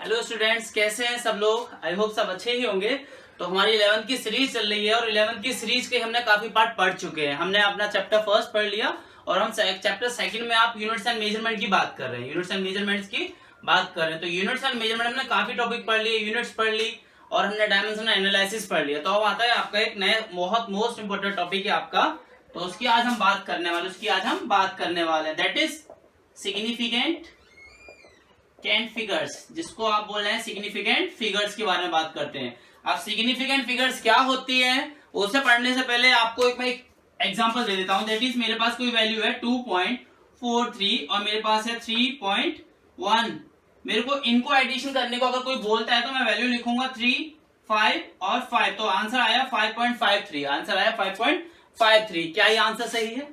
Hello students, कैसे हैं सब लोग। आई होप सब अच्छे ही होंगे। तो हमारी 11th की सीरीज चल रही है और 11th की सीरीज के हमने काफी पार्ट पढ़ चुके हैं। हमने अपना चैप्टर फर्स्ट पढ़ लिया और हम चैप्टर सेकंड में आप यूनिट्स एंड मेजरमेंट की बात कर रहे हैं। यूनिट्स एंड मेजरमेंट्स की बात कर रहे हैं। तो यूनिट्स एंड मेजरमेंट हमने काफी टॉपिक पढ़ लिए, यूनिट्स पढ़ ली और हमने डायमेंशन एनालिसिस पढ़ लिया। तो अब आता है आपका एक नया बहुत मोस्ट इंपोर्टेंट टॉपिक है आपका, तो उसकी आज हम बात करने वाले हैं। दैट इज सिग्निफिकेंट फिगर्स, जिसको आप बोल रहे हैं सिग्निफिकेंट फिगर्स के बारे में बात करते हैं। अब सिग्निफिकेंट फिगर्स क्या होती है उसे पढ़ने से पहले आपको मैं एक एग्जांपल दे देता हूं। दैट इज मेरे पास कोई वैल्यू है 2.43 और मेरे पास है 3.1। मेरे को इनको एडिशन करने को अगर कोई बोलता है तो मैं वैल्यू लिखूंगा 3, 5 और 5। तो आंसर आया 5.53। आंसर आया 5.53। क्या ये आंसर सही है?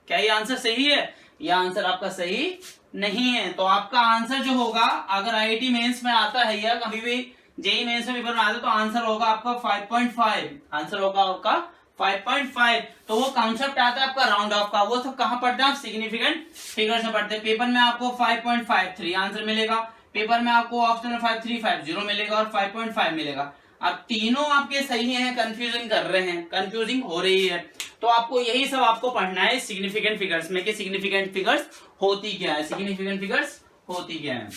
क्या ये आंसर सही है? यह आंसर आपका सही नहीं है। तो आपका आंसर जो होगा, अगर आईआईटी मेंस में आता है या कभी भी जेईई मेंस में पेपर में आता है, तो आंसर होगा आपका 5.5। आंसर होगा आपका 5.5। तो वो कॉन्सेप्ट आता है आपका राउंड ऑफ का, वो सब कहां पढ़ते हैं आप? सिग्निफिकेंट फिगर्स में पढ़ते हैं। पेपर में आपको 5.53 आंसर मिलेगा, पेपर में आपको ऑप्शन में 5350 मिलेगा और 5.5 मिलेगा। अब तीनों आपके सही हैं, कंफ्यूजन कर रहे हैं, कंफ्यूजिंग हो रही है। तो आपको यही सब आपको पढ़ना है सिग्निफिकेंट फिगर्स में कि सिग्निफिकेंट फिगर्स होती क्या है, सिग्निफिकेंट फिगर्स होती क्या है।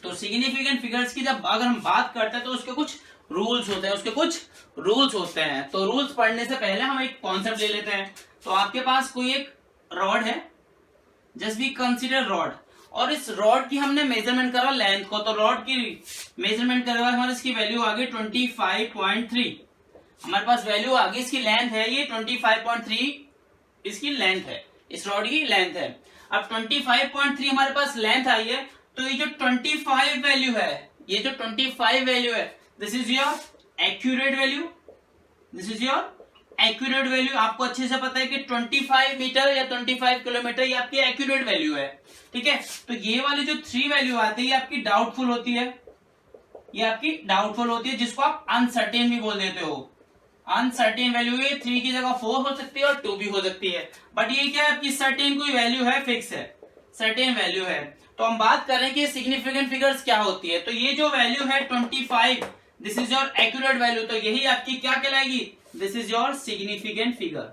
तो सिग्निफिकेंट फिगर्स की जब अगर हम बात करते हैं तो उसके कुछ रूल्स होते हैं। तो रूल्स पढ़ने से पहले हम एक कॉन्सेप्ट ले लेते हैं। तो आपके पास कोई एक रॉड है, जस्ट वी कंसीडर रॉड, और इस रॉड की हमने मेजरमेंट करा लेंथ को। तो रॉड की मेजरमेंट करने बाद हमारे इसकी वैल्यू आ गई 25.3। हमारे पास वैल्यू आ गई, इसकी लेंथ है ये 25.3, इसकी लेंथ है, इस रॉड की लेंथ है। अब 25.3 हमारे पास लेंथ आई है, तो ये जो 25 वैल्यू है, ये जो 25 वैल्यू है, this is your accurate value. This is your accurate value. आपको अच्छे से पता है कि 25 मीटर या 25 किलोमीटर ये आपकी एक्यूरेट वैल्यू है, ठीक है। तो ये वाली जो 3 वैल्यू आती है ये आपकी डाउटफुल होती है, ये आपकी डाउटफुल होती है, जिसको आप अनसर्टेन भी बोल देते हो। अनसर्टेन वैल्यू है, 3 की जगह 4 हो सकती है और 2 भी हो सकती है, बट ये क्या है आपकी सर्टेन कोई वैल्यू है, फिक्स है, सर्टेन वैल्यू है। तो हम बात कर रहे हैं कि सिग्निफिकेंट फिगर्स क्या होती है। तो ये जो वैल्यू है 25, this is your accurate value, तो यही आपकी क्या कहलाएगी? This is your significant figure.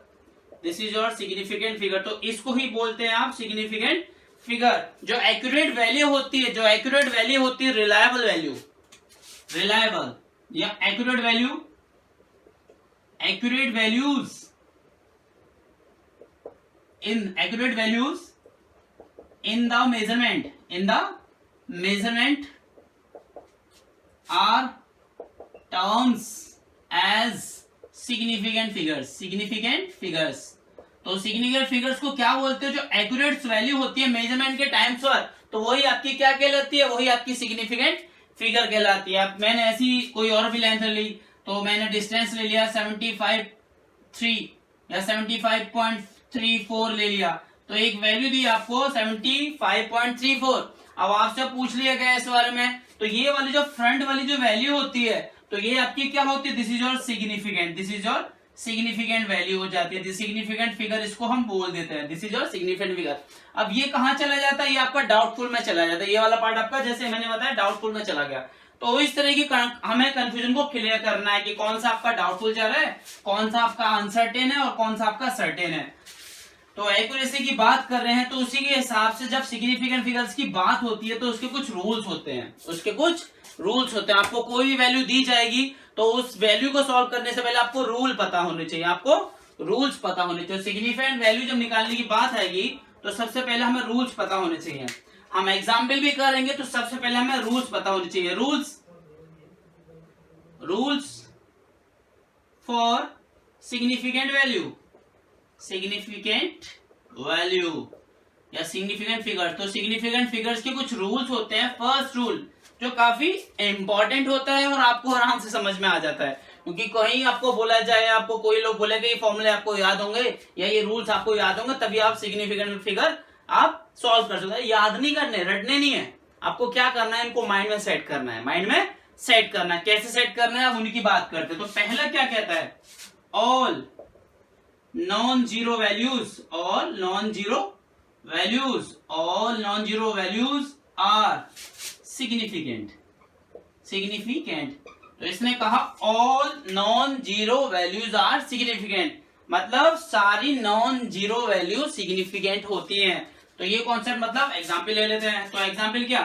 This is your significant figure. तो इसको ही बोलते हैं आप सिग्निफिकेंट फिगर। जो एक्यूरेट वैल्यू होती है, रिलायबल वैल्यू, रिलायबल या accurate value, accurate values in the measurement are terms as significant figures। तो significant figures को क्या बोलते हो? जो accurate वैल्यू होती है मेजरमेंट के टाइम्स पर, तो वही आपकी क्या कहलाती है? वही आपकी सिग्निफिकेंट फिगर कहलाती है। अब मैंने ऐसी कोई और भी लेंथ ली, तो मैंने डिस्टेंस ले लिया 75.3 या 75.34 ले लिया, तो एक वैल्यू दी आपको 75.34। अब आपसे पूछ लिया गया इस बारे में, तो ये वाली जो फ्रंट वाली जो वैल्यू होती है, तो ये आपकी क्या होती है? This is your significant value हो जाती है, सिग्निफिकेंट फिगर इसको हम बोल देते हैं। This is your significant figure. अब ये कहां चला जाता है? ये आपका डाउटफुल में चला जाता है। ये वाला पार्ट आपका, जैसे मैंने बताया, डाउटफुल में चला गया। तो इस तरह की हमें कंफ्यूजन को क्लियर करना है कि कौन सा आपका डाउटफुल चल रहा है, कौन सा आपका अनसर्टेन है और कौन सा आपका सर्टेन है। तो एक्यूरेसी की बात कर रहे हैं, तो उसी के हिसाब से जब सिग्निफिकेंट फिगर्स की बात होती है तो उसके कुछ रूल्स होते हैं, आपको कोई भी वैल्यू दी जाएगी तो उस वैल्यू को सॉल्व करने से पहले आपको रूल पता होने चाहिए, सिग्निफिकेंट वैल्यू जब निकालने की बात आएगी तो सबसे पहले हमें रूल्स पता होने चाहिए। हम एग्जाम्पल भी करेंगे तो सबसे पहले हमें रूल्स पता होने चाहिए। रूल्स फॉर सिग्निफिकेंट वैल्यू या सिग्निफिकेंट फिगर। तो सिग्निफिकेंट फिगर्स के कुछ रूल्स होते हैं। फर्स्ट रूल जो काफी इंपॉर्टेंट होता है और आपको आराम से समझ में आ जाता है, क्योंकि कहीं आपको बोला जाए, आपको कोई लोग बोलेगा ये फॉर्मूले आपको याद होंगे या ये रूल्स आपको याद होंगे, तभी आप सिग्निफिकेंट फिगर आप सॉल्व कर सकते हैं। याद नहीं करने, रटने नहीं है, आपको क्या करना है? इनको माइंड में सेट करना है, कैसे सेट करना है अब उन्हीं की बात करते हैं। तो पहला क्या कहता है? All non zero values are significant. Significant. तो इसने कहा all non zero values are significant, मतलब सारी नॉन जीरो वैल्यू सिग्निफिकेंट होती हैं। तो ये कॉन्सेप्ट मतलब एग्जाम्पल ले लेते हैं। तो एग्जाम्पल क्या,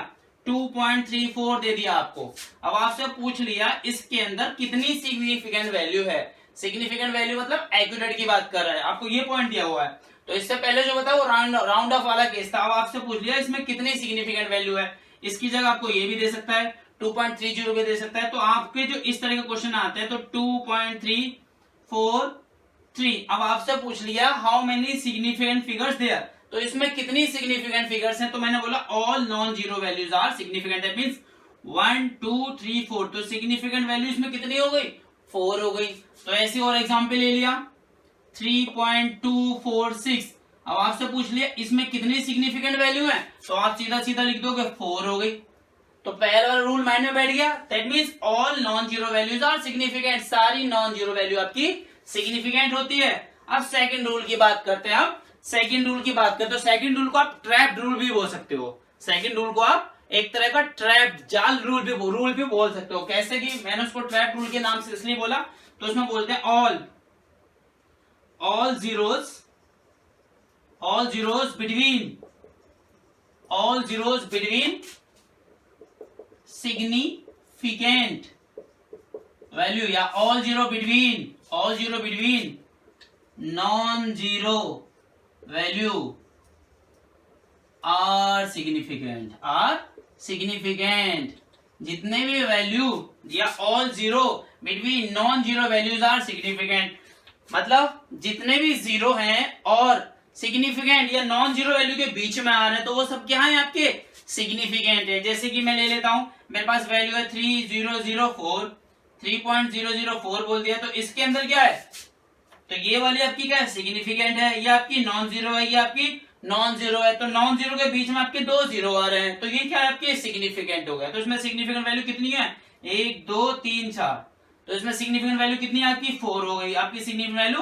2.34 दे दिया आपको। अब आपसे पूछ लिया इसके अंदर कितनी सिग्निफिकेंट वैल्यू है। सिग्निफिकेंट वैल्यू मतलब एक्यूरेट की बात कर रहा है, आपको ये पॉइंट दिया हुआ है। तो इससे पहले जो बताया वो राउंड ऑफ वाला केस था। अब आपसे पूछ लिया इसमें कितनी सिग्निफिकेंट वैल्यू है, इसकी जगह आपको ये भी दे सकता है, 2.30 भी दे सकता है। तो आपके जो इस तरह के क्वेश्चन आते हैं तो 2.343। अब आपसे पूछ लिया how many significant figures there, तो इसमें कितनी सिग्निफिकेंट फिगर्स हैं। तो मैंने बोला all non zero values are significant, that means 1 2 3 4। तो सिग्निफिकेंट वैल्यू इसमें कितनी हो गई, 4 हो गई। तो ऐसे और एग्जांपल ले लिया 3.246। अब आपसे पूछ लिया इसमें कितनी सिग्निफिकेंट वैल्यू है, तो आप सीधा सीधा लिख दोगे 4 हो गई। तो पहला वाला रूल माइंड में बैठ गया, that means all non zero values are significant, सारी नॉन जीरो वैल्यू आपकी सिग्निफिकेंट होती है। अब सेकंड रूल की बात करते हैं। अब सेकंड रूल की बात करते हो, सेकंड रूल को आप ट्रैप रूल भी बोल सकते हो। सेकंड रूल को आप एक तरह का ट्रैप जाल रूल भी बोल सकते हो। कैसे कि मैंने उसको ट्रैप रूल के नाम से इसलिए बोला, तो उसमें बोलते हैं all zeros between significant value, या all zero between non zero value are significant. जितने भी वैल्यू या all zero between non zero values are significant, मतलब जितने भी जीरो हैं और सिग्निफिकेंट या नॉन जीरो वैल्यू के बीच में आ रहे हैं, तो वो सब क्या है आपके सिग्निफिकेंट है। जैसे कि मैं ले लेता हूं, मेरे पास वैल्यू है 3.004 बोल दिया, तो इसके अंदर क्या है, तो ये वाली आपकी क्या है, सिग्निफिकेंट है, ये आपकी नॉन जीरो है, ये आपकी नॉन जीरो है। तो नॉन जीरो के बीच में आपके 2 जीरो आ रहे हैं, तो ये क्या है आपके सिग्निफिकेंट हो गया। तो इसमें सिग्निफिकेंट वैल्यू कितनी है, 1 2 3 4। तो इसमें सिग्निफिकेंट वैल्यू कितनी है आपकी, 4 हो गई, आपकी सिग्निफिकेंट वैल्यू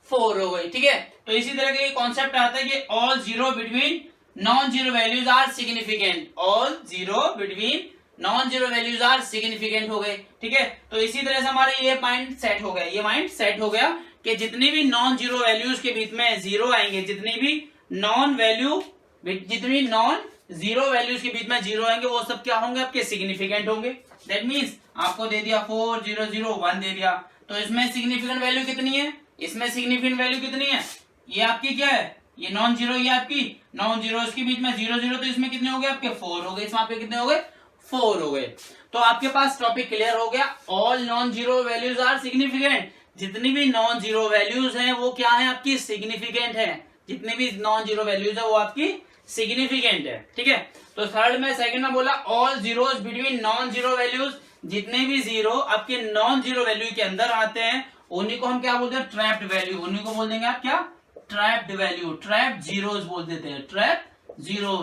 4 हो गई। ठीक है, तो इसी तरह का ये कॉन्सेप्ट आता है कि all zero between non zero values are significant, all zero between non zero values are significant हो गए। ठीक है, तो इसी तरह से हमारा ये माइंड सेट हो गया, कि जितनी भी नॉन जीरो वैल्यूज के बीच में जीरो आएंगे, जितनी भी नॉन जीरो वैल्यूज के बीच में जीरो आएंगे, वो सब क्या होंगे आपके सिग्निफिकेंट होंगे। दैट मींस आपको दे दिया 4 0 0 1 दे दिया, तो इसमें सिग्निफिकेंट वैल्यू कितनी है, इसमें सिग्निफिकेंट वैल्यू कितनी है, ये आपकी क्या है, ये नॉन जीरो, ये आपकी नॉन जीरो, इसके बीच में 0 0, तो इसमें कितने हो गए आपके 4 हो गए, इसमें आपके कितने हो गए 4 हो गए। तो आपके पास टॉपिक क्लियर हो गया, all non zero values are significant, जितनी भी नॉन जीरो वैल्यूज हैं वो क्या है आपकी सिग्निफिकेंट है, जितनी भी नॉन जीरो वैल्यूज है वो आपकी सिग्निफिकेंट है। ठीक है, तो थर्ड में सेकंड में बोला all zeros between non zero values, जितने भी जीरो आपके नॉन जीरो वैल्यू के अंदर आते हैं उन्हीं को हम क्या बोलते हैं, ट्रैप्ड वैल्यू, उन्हीं को बोल देंगे आप क्या, ट्रैप्ड वैल्यू, ट्रैप जीरोस बोल देते हैं, trap zero.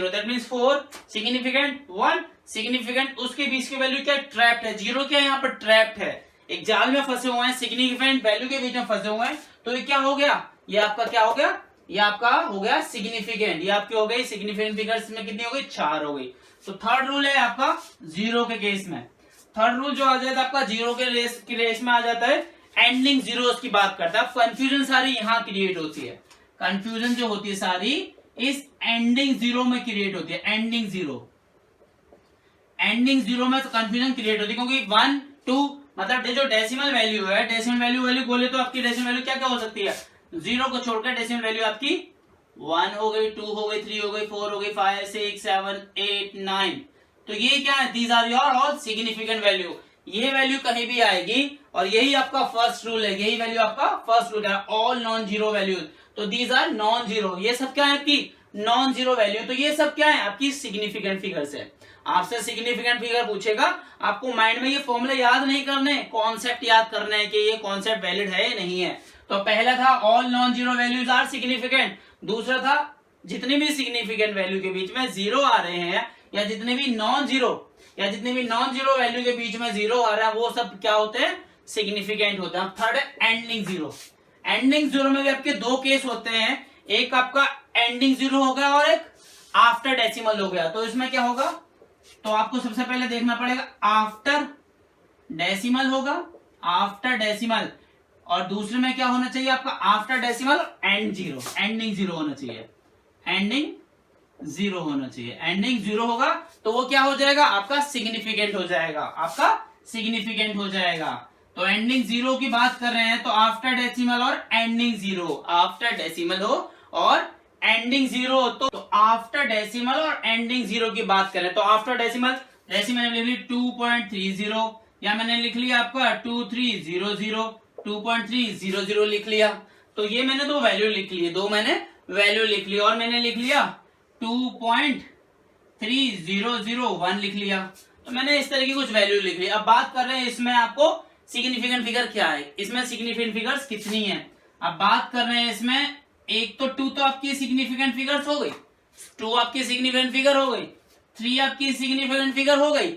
That means 4 significant, 1 significant, उसके बीच की वैल्यू क्या है, ट्रैप्ड है। जीरो क्या है यहाँ पर, ट्रैप्ड है, एक जाल में फंसे हुए हैं, सिग्निफिकेंट वैल्यू के बीच में फंसे हुए हैं। तो ये क्या हो गया, ये आपका क्या हो गया, ये आपका हो गया सिग्निफिकेंट, ये आपकी हो गई सिग्निफिकेंट फिगर्स में कितनी हो गई, 4 हो गई। तो थर्ड रूल है आपका जीरो के केस में, थर्ड रूल जो आ जाता है आपका जीरो के रेस में आ जाता है, एंडिंग जीरोस की बात करता है। कंफ्यूजन सारी यहाँ क्रिएट होती है, कंफ्यूजन जो होती है सारी इस एंडिंग जीरो में क्रिएट होती है, एंडिंग जीरो में तो कंफ्यूजन क्रिएट होती है, क्योंकि 1 2 मतलब जो डेसिमल वैल्यू है, डेसिमल वैल्यू बोले तो आपकी डेसिमल वैल्यू क्या क्या हो सकती है, जीरो को छोड़कर डेसिमल वैल्यू आपकी 1 हो गई, 2 हो गई, 3 हो गई, 4 हो गई, 5 6 7 8 9। तो ये क्या है, these are your all significant value, ये वैल्यू कहीं भी आएगी और यही आपका फर्स्ट रूल है, यही वैल्यू आपका फर्स्ट रूल है, ऑल नॉन जीरो वैल्यूज। तो दीज आर नॉन जीरो, ये सब क्या है आपकी नॉन जीरो वैल्यू। तो ये सब क्या है आपकी सिग्निफिकेंट फिगर्स है। आपसे सिग्निफिकेंट फिगर पूछेगा, आपको माइंड में ये फॉर्मूला याद नहीं करने, कॉन्सेप्ट याद करना है कि ये कॉन्सेप्ट वैलिड है या नहीं है। तो पहला था all non zero values are significant, दूसरा था जितनी भी सिग्निफिकेंट वैल्यू के बीच में जीरो आ रहे हैं, या जितने भी नॉन जीरो वैल्यू के बीच में जीरो आ रहा है, वो सब क्या होते हैं, सिग्निफिकेंट होते हैं। थर्ड है एंडिंग जीरो, एंडिंग जीरो में भी आपके 2 केस होते हैं, एक आपका एंडिंग जीरो हो गया और एक आफ्टर डेसिमल हो गया। तो इसमें क्या होगा, तो आपको सबसे पहले देखना पड़ेगा आफ्टर डेसिमल होगा, आफ्टर डेसिमल, और दूसरे में क्या होना चाहिए आपका after decimal and zero, ending zero होना चाहिए, एंडिंग जीरो होना चाहिए। एंडिंग जीरो होगा तो वो क्या हो जाएगा आपका सिग्निफिकेंट हो जाएगा, आपका सिग्निफिकेंट हो जाएगा। तो एंडिंग जीरो की बात कर रहे हैं तो आफ्टर डेसिमल और एंडिंग जीरो, आफ्टर डेसिमल हो और एंडिंग जीरो, तो आफ्टर डेसिमल और एंडिंग जीरो की बात करें तो आफ्टर डेसिमल, डेसिमल लिख ली 2.30, या मैंने लिख लिया आपका 2300, 2.300 लिख लिया। तो ये मैंने दो वैल्यू लिख ली, दो मैंने वैल्यू लिख ली, और मैंने लिख लिया 2.3001 लिख लिया। तो मैंने इस तरह की कुछ वैल्यू लिख ली। अब बात कर रहे हैं इसमें आपको सिग्निफिकेंट फिगर क्या है, इसमें सिग्निफिकेंट फिगर्स कितनी है। अब बात कर रहे हैं इसमें एक तो 2 तो आपकी सिग्निफिकेंट फिगर्स हो गई, 2 आपकी सिग्निफिकेंट फिगर हो गई, 3 आपकी सिग्निफिकेंट फिगर हो गई।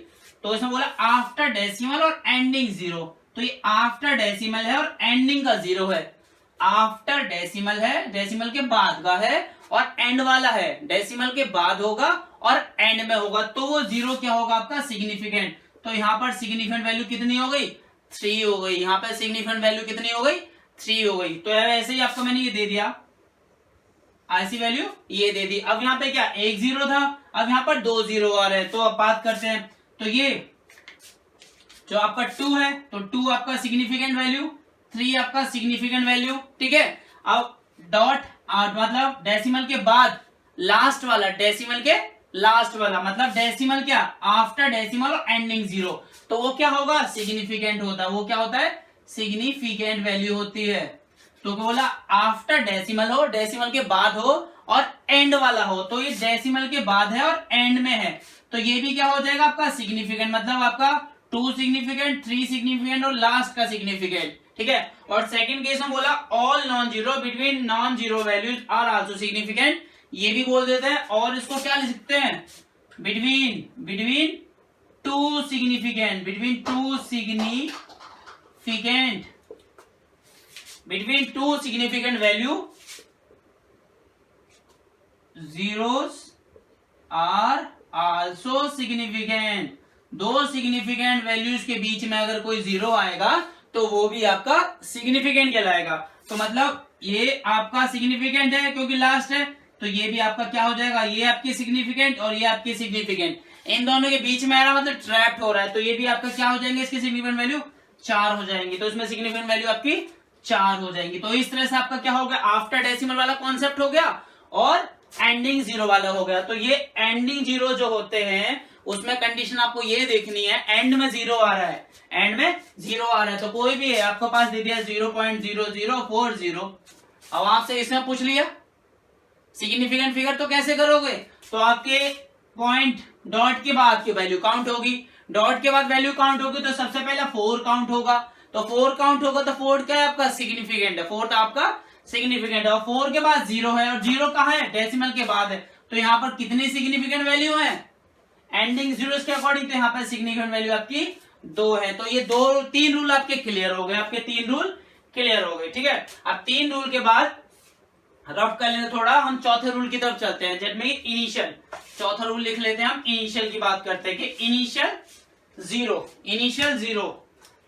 तो इसमें बोला आफ्टर डेसिमल और एंडिंग जीरो, तो ये आफ्टर डेसिमल है और एंडिंग का जीरो है। आफ्टर डेसिमल है, डेसिमल के बाद का है, और एंड वाला है, डेसिमल के बाद होगा और एंड में होगा, तो वो जीरो क्या होगा आपका सिग्निफिकेंट। तो यहाँ पर सिग्निफिकेंट वैल्यू कितनी हो गई 3 हो गई, यहाँ पर सिग्निफिकेंट वैल्यू कितनी हो गई 3 हो गई। तो ऐसे ही आपको मैंने ये दे दिया, ऐसी वैल्यू ये दे दी। अब यहाँ पे क्या एक जीरो था, अब यहाँ पर 2 जीरो आ रहे हैं। तो अब बात करते हैं, तो ये जो आपका 2 है तो 2 आपका सिग्निफिकेंट वैल्यू, 3 आपका सिग्निफिकेंट वैल्यू, ठीक है। अब डॉट मतलब डेसिमल के बाद लास्ट वाला, डेसिमल के लास्ट वाला मतलब डेसिमल क्या आफ्टर डेसिमल और एंडिंग जीरो, तो वो क्या होगा सिग्निफिकेंट होता है, वो क्या होता है सिग्निफिकेंट वैल्यू होती है। तो बोला आफ्टर डेसिमल हो, डेसिमल के बाद हो और एंड वाला हो, तो ये डेसिमल के बाद है और एंड में है, तो ये भी क्या हो जाएगा आपका सिग्निफिकेंट, मतलब आपका 2 सिग्निफिकेंट, 3 सिग्निफिकेंट और लास्ट का सिग्निफिकेंट, ठीक है। और सेकंड केस में बोला all non zero between non zero values are also significant, ये भी बोल देते हैं। और इसको क्या लिख सकते हैं between 2 significant, between 2 significant, between 2 significant value zeros are also significant, 2 significant values के बीच में अगर कोई जीरो आएगा तो वो भी आपका सिग्निफिकेंट कहलाएगा। तो मतलब ये आपका सिग्निफिकेंट है क्योंकि लास्ट है, तो ये भी आपका क्या हो जाएगा, ये आपकी सिग्निफिकेंट और ये आपकी सिग्निफिकेंट, इन दोनों के बीच में आ रहा मतलब ट्रैप्ड हो रहा है, तो ये भी आपका क्या हो जाएंगे, इसकी सिग्निफिकेंट वैल्यू 4 हो जाएंगी। तो इसमें सिग्निफिकेंट वैल्यू आपकी 4 हो जाएंगी। तो इस तरह से आपका क्या हो गया आफ्टर डेसिमल वाला कॉन्सेप्ट हो गया और एंडिंग जीरो वाला हो गया। तो ये एंडिंग जीरो जो होते हैं उसमें कंडीशन आपको ये देखनी है, एंड में जीरो आ रहा है, एंड में जीरो आ रहा है, तो कोई भी है आपके पास दे दिया 0.0040। अब आपसे इसमें पूछ लिया सिग्निफिकेंट फिगर तो कैसे करोगे, तो आपके पॉइंट डॉट के बाद की वैल्यू काउंट होगी, डॉट के बाद वैल्यू काउंट होगी, तो सबसे पहले 4 काउंट होगा, तो 4 काउंट होगा तो 4 क्या है आपका सिग्निफिकेंट है, 4 आपका सिग्निफिकेंट है, और 4 के बाद 0 है, और 0 कहाँ है डेसिमल के बाद है, तो यहाँ पर कितनी सिग्निफिकेंट वैल्यू है एंडिंग जीरोस के अकॉर्डिंग, तो यहाँ पर सिग्निफिकेंट वैल्यू आपकी 2 है। तो ये 3 रूल आपके क्लियर हो गए, आपके 3 रूल क्लियर हो गए, ठीक है। अब 3 रूल के बाद रफ कर लेते थोड़ा, हम चौथे रूल की तरफ चलते हैं, जिसमें इनिशियल, चौथा रूल लिख लेते हैं हम, इनिशियल की बात करते हैं कि इनिशियल जीरो,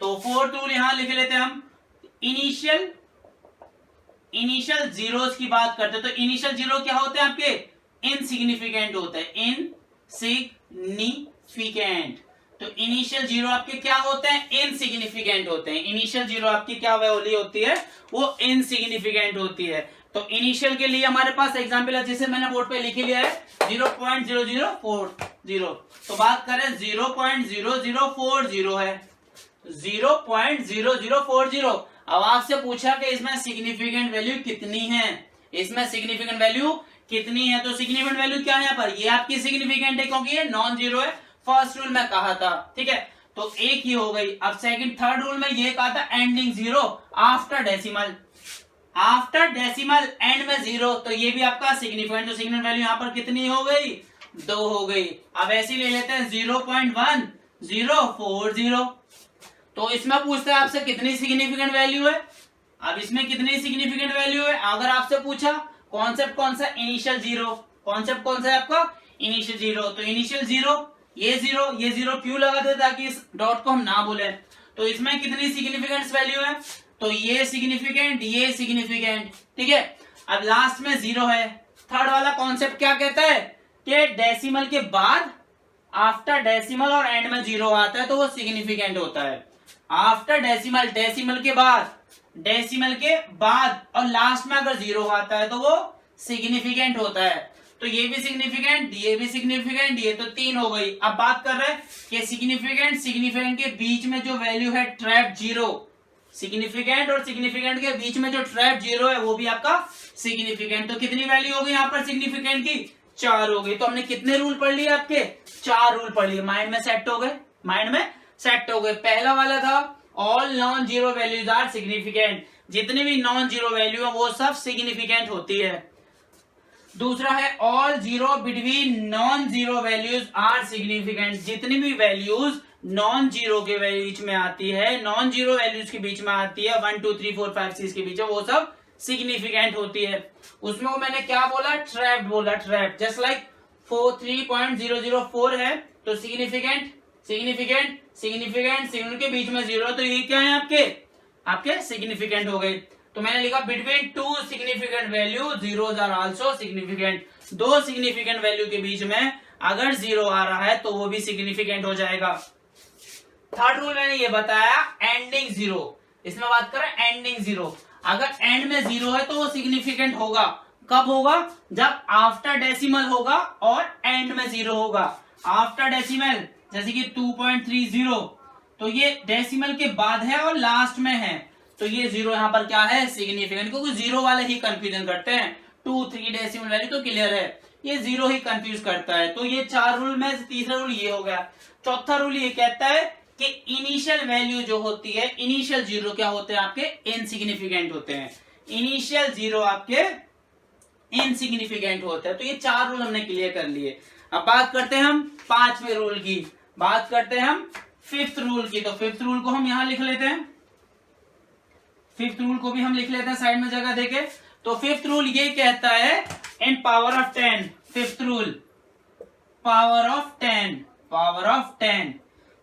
तो 4th रूल यहां लिख लेते हैं हम, इनिशियल जीरोस की बात करते हैं। तो इनिशियल जीरो क्या होते हैं आपके इनसिग्निफिकेंट होते हैं, इनसिग्निफिकेंट, तो इनिशियल जीरो आपके क्या होते हैं इनसिग्निफिकेंट होते हैं, इनिशियल जीरो आपकी क्या वैल्यू होती है वो इनसिग्निफिकेंट होती है। तो इनिशियल के लिए हमारे पास एग्जांपल है, जैसे मैंने बोर्ड पे लिख लिया है 0.0040, तो बात करें 0.0040 है, 0.0040। अब आपसे पूछा कि इसमें सिग्निफिकेंट वैल्यू कितनी है, इसमें सिग्निफिकेंट वैल्यू कितनी है, तो सिग्निफिकेंट वैल्यू क्या है यहाँ पर, ये आपकी सिग्निफिकेंट है क्योंकि ये नॉन जीरो है, फर्स्ट रूल में कहा था, ठीक है, तो एक ही हो गई। अब सेकंड थर्ड रूल में ये कहा था ending zero after decimal and में जीरो, तो ये भी आपका सिग्निफिकेंट, तो सिग्निफिकेंट वैल्यू यहाँ पर कितनी हो गई 2 हो गई। अब ऐसे ले लेते हैं 0.1040, तो इसमें पूछते हैं आपसे कितनी सिग्निफिकेंट वैल्यू है, अब इसमें कितनी सिग्निफिकेंट वैल्यू है, अगर आपसे पूछा कॉन्सेप्ट कौन सा इनिशियल जीरो, कॉन्सेप्ट कौन सा है आपका इनिशियल जीरो, तो इनिशियल जीरो ये जीरो क्यों लगा दे ताकि इस डॉट को हम ना बोले। तो इसमें कितनी सिग्निफिकेंट वैल्यू है, तो ये सिग्निफिकेंट, ये सिग्निफिकेंट, ठीक है। अब लास्ट में जीरो है। थर्ड वाला कॉन्सेप्ट क्या कहता है कि डेसिमल के बाद, आफ्टर डेसिमल और एंड में जीरो आता है तो वो सिग्निफिकेंट होता है। आफ्टर डेसिमल, डेसिमल के बाद और लास्ट में अगर जीरो आता है तो वो सिग्निफिकेंट होता है। तो ये भी सिग्निफिकेंट, ये भी सिग्निफिकेंट, ये तो तीन हो गई। अब बात कर रहे हैं कि सिग्निफिकेंट के बीच में जो वैल्यू है ट्रैप जीरो, सिग्निफिकेंट और सिग्निफिकेंट के बीच में जो ट्रैप जीरो है वो भी आपका सिग्निफिकेंट। तो कितनी वैल्यू हो गई यहाँ पर सिग्निफिकेंट की, 4 हो गई। तो हमने कितने रूल पढ़ लिए आपके, 4 रूल पढ़ लिए, माइंड में सेट हो गए। पहला वाला था all non zero values are significant, जितने भी नॉन जीरो वैल्यू है वो सब सिग्निफिकेंट होती है। दूसरा है all zero between non zero values are significant, जितनी भी वैल्यूज नॉन जीरो के बीच में आती है, नॉन जीरो वैल्यूज के बीच में आती है, 1 2 3 4 5 6 के बीच में, वो सब सिग्निफिकेंट होती है। उसमें वो मैंने क्या बोला, ट्रैप्ड बोला, ट्रैप। जस्ट लाइक 3.004 है तो सिग्निफिकेंट के बीच में जीरो, तो ये क्या है आपके सिग्निफिकेंट हो गए। तो मैंने लिखा between two significant value zeros are also significant, दो सिग्निफिकेंट वैल्यू के बीच में अगर जीरो आ रहा है तो वो भी सिग्निफिकेंट हो जाएगा। थर्ड रूल मैंने ये बताया एंडिंग जीरो, इसमें बात करें एंडिंग जीरो, अगर एंड में जीरो है तो वो सिग्निफिकेंट होगा। कब होगा, जब आफ्टर डेसिमल होगा और एंड में जीरो होगा। आफ्टर डेसिमल जैसे कि 2.30, तो ये डेसिमल के बाद है और लास्ट में है, तो ये जीरो यहाँ पर क्या है, सिग्निफिकेंट, क्योंकि जीरो वाले ही कंफ्यूजन करते हैं। 2 3 डेसिमल वैल्यू तो क्लियर है, ये जीरो ही कंफ्यूज करता है। तो ये 4 रूल में से तीसरा रूल ये हो गया। चौथा रूल ये कहता है कि इनिशियल वैल्यू जो होती है, इनिशियल जीरो क्या होते हैं आपके, इनसिग्निफिकेंट होते हैं। इनिशियल जीरो आपके इनसिग्निफिकेंट होते हैं। तो ये 4 रूल हमने क्लियर कर लिए। अब बात करते हैं हम 5वें रूल की, बात करते हैं हम 5th रूल की। तो 5th रूल को हम यहां लिख लेते हैं, 5th रूल को भी हम लिख लेते हैं साइड में जगह देके। तो 5th रूल ये कहता है in power of 10, 5th rule power of 10।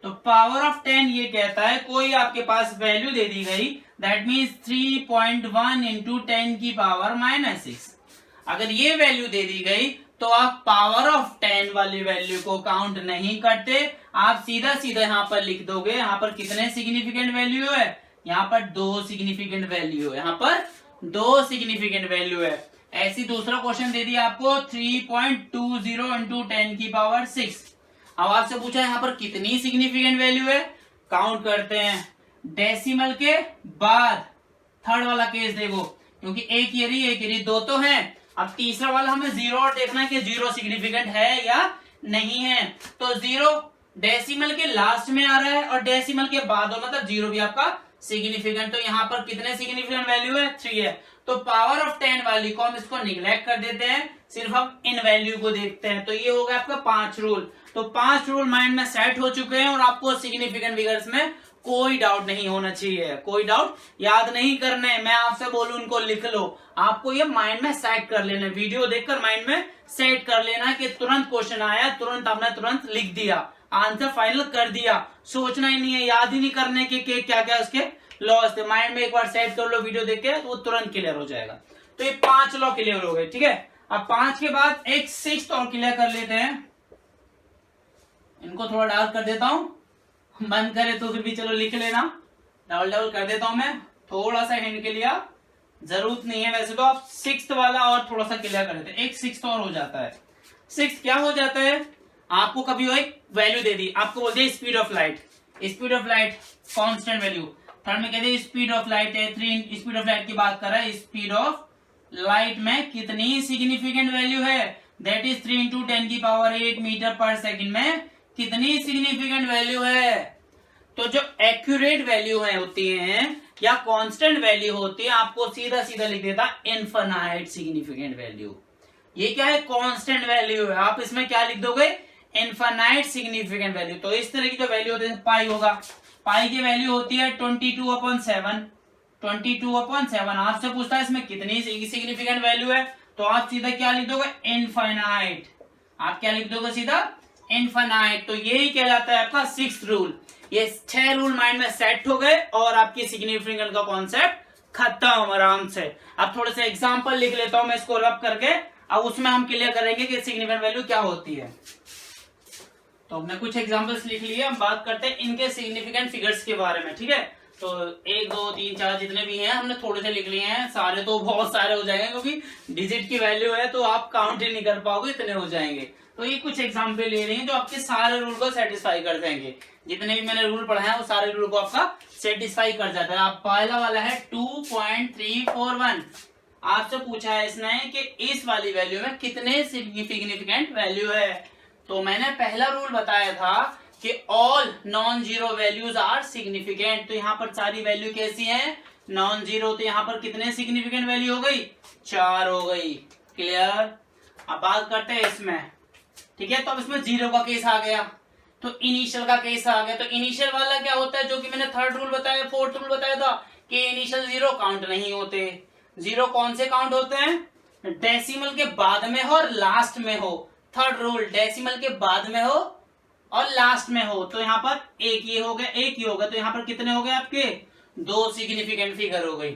तो पावर ऑफ 10 ये कहता है कोई आपके पास वैल्यू दे दी गई, दैट मीन्स 3.1 इंटू 10 की पावर -6। अगर ये वैल्यू दे दी गई तो आप पावर ऑफ 10 वाली वैल्यू को काउंट नहीं करते, आप सीधा यहाँ पर लिख दोगे। यहाँ पर कितने सिग्निफिकेंट वैल्यू है, यहाँ पर 2 सिग्निफिकेंट वैल्यू है, यहाँ पर 2 सिग्निफिकेंट वैल्यू है। ऐसी दूसरा क्वेश्चन दे दिया आपको 3.20 इंटू 10 की पावर 6। अब आपसे पूछा यहाँ पर कितनी सिग्निफिकेंट वैल्यू है, काउंट करते हैं डेसिमल के बाद। थर्ड वाला केस देखो, क्योंकि एक ये 2 तो है। अब तीसरा वाला हमें जीरो और देखना है कि जीरो सिग्निफिकेंट है या नहीं है। तो जीरो डेसिमल के लास्ट में आ रहा है और डेसिमल के बाद, और मतलब जीरो भी आपका सिग्निफिकेंट। तो यहाँ पर कितने सिग्निफिकेंट वैल्यू है, 3 है। तो पावर ऑफ 10 वाली को हम इसको निगलेक्ट कर देते हैं, सिर्फ हम इन वैल्यू को देखते हैं। तो ये हो गया आपका 5 रूल। तो 5 रूल माइंड में सेट हो चुके हैं और आपको सिग्निफिकेंट फिगर्स में कोई डाउट नहीं होना चाहिए, कोई डाउट याद नहीं करना है। मैं आपसे बोलूं उनको लिख लो, आपको ये माइंड में सेट कर लेना, वीडियो देखकर माइंड में सेट कर लेना कि तुरंत क्वेश्चन आया, तुरंत आपने तुरंत लिख दिया, आंसर फाइनल कर दिया। सोचना ही नहीं है, याद ही नहीं करने के क्या क्या उसके लॉस थे। माइंड में एक बार सेट कर लो वीडियो देख के, तो वो तुरंत क्लियर हो जाएगा। तो ये 5 लॉ क्लियर हो गए, ठीक है। अब 5 के बाद एक 6th और क्लियर कर लेते हैं। इनको थोड़ा डार्क कर देता हूं, मन करे तो फिर भी चलो लिख लेना, डबल कर देता हूं मैं, थोड़ा सा हिंट के लिया, जरूरत नहीं है वैसे तो। आप 6th वाला और थोड़ा सा क्लियर कर देते हैं, एक 6th और हो जाता है। 6th क्या हो जाता है, आपको कभी वो एक वैल्यू दे दी, आपको बोलते हैं speed of light constant value. Third में कहते हैं स्पीड ऑफ लाइट है, 3 स्पीड ऑफ लाइट की बात कर रहा है। स्पीड ऑफ लाइट में कितनी सिग्निफिकेंट वैल्यू है, दैट इज 3 इंटू 10 की पावर 8 मीटर पर सेकंड में कितनी सिग्निफिकेंट वैल्यू है। तो जो एक्यूरेट वैल्यू है होती है या कांस्टेंट वैल्यू होती है, आपको सीधा लिख देता इनफाइनाइट सिग्निफिकेंट वैल्यू। ये क्या है, कांस्टेंट वैल्यू है, आप इसमें क्या लिख दोगे, इनफाइनाइट सिग्निफिकेंट वैल्यू। तो इस तरह की जो वैल्यू होती है, पाई होगा, पाई की वैल्यू होती है 22/7। 22/7 आपसे पूछता है इसमें कितनी सिग्निफिकेंट वैल्यू है, तो आप सीधा क्या लिख दोगे, इनफाइनाइट। आप क्या लिख दोगे सीधा, इनफाइनाइट। तो यही कहलाता है आपका सिक्स्थ रूल। ये 6 रूल माइंड में सेट हो गए और आपकी सिग्निफिकेंट का कॉन्सेप्ट खत्म आराम से। अब थोड़े से एग्जांपल लिख लेता हूं मैं इसको रब करके, अब उसमें हम क्लियर करेंगे कि सिग्निफिकेंट वैल्यू क्या होती है। तो हमने कुछ एग्जांपल्स लिख लिए, हम बात करते हैं इनके सिग्निफिकेंट फिगर्स के बारे में, ठीक है। तो 1 2 3 4 जितने भी हैं हमने थोड़े से लिख लिए हैं, सारे तो बहुत सारे हो जाएंगे क्योंकि डिजिट की वैल्यू है तो आप काउंट ही नहीं कर पाओगे, इतने हो जाएंगे। तो ये कुछ एग्जांपल ले रहे हैं जो आपके सारे रूल को सेटिस्फाई कर देंगे। जितने भी मैंने रूल पढ़ा है वो सारे रूल को आपका सेटिस्फाई कर जाता है। आप पहला वाला है 2.341। आपसे पूछा है इसने कि इस वाली वैल्यू में कितने सिग्निफिकेंट वैल्यू है। तो मैंने पहला रूल बताया था कि all non zero values are significant. तो यहाँ पर सारी वैल्यू कैसी हैं? Non zero. तो यहाँ पर कितने सिग्निफिकेंट वैल्यू हो गई? 4 हो गई। क्लियर। अब बात करते हैं इसमें, ठीक है। तो अब इसमें जीरो का केस आ गया, तो इनिशियल का केस आ गया। तो इनिशियल वाला क्या होता है, जो कि मैंने थर्ड रूल बताया, फोर्थ रूल बताया था कि इनिशियल जीरो काउंट नहीं होते। जीरो कौन से काउंट होते हैं? डेसिमल के बाद में हो और लास्ट में हो। थर्ड रूल, डेसिमल के बाद में हो और लास्ट में हो। तो यहाँ पर एक ये हो गया, एक ही होगा। तो यहाँ पर कितने हो गए आपके? 2 सिग्निफिकेंट फिगर हो गई।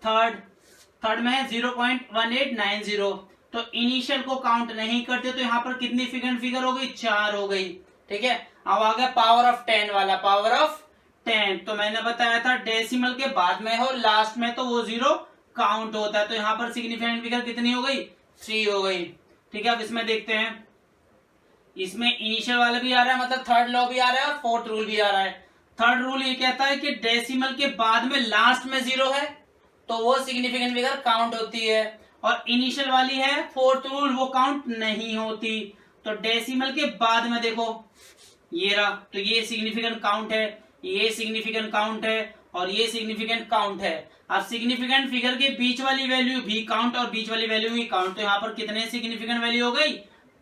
थर्ड में है 0.1890। तो इनिशियल को काउंट नहीं करते, तो यहाँ पर कितनी फिगर हो गई? 4 हो गई। ठीक है। अब आ गया पावर ऑफ 10 वाला, पावर ऑफ 10। तो मैंने बताया था डेसिमल के बाद में हो लास्ट में तो वो जीरो काउंट होता है। तो यहाँ पर सिग्निफिकेंट फिगर कितनी हो गई? 3 हो गई। ठीक है। अब इसमें देखते हैं, इसमें इनिशियल वाला भी आ रहा है, मतलब थर्ड लॉ भी आ रहा है और फोर्थ रूल भी आ रहा है। थर्ड रूल ये कहता है कि डेसिमल के बाद में लास्ट में जीरो है तो वो सिग्निफिकेंट फिगर काउंट होती है, और इनिशियल वाली है फोर्थ रूल, वो काउंट नहीं होती। तो डेसिमल के बाद में देखो ये रहा, तो ये सिग्निफिकेंट काउंट है, ये सिग्निफिकेंट काउंट है और ये सिग्निफिकेंट काउंट है। अब सिग्निफिकेंट फिगर के बीच वाली वैल्यू भी काउंट और बीच वाली वैल्यू भी काउंट। तो यहाँ पर कितने सिग्निफिकेंट वैल्यू हो गई?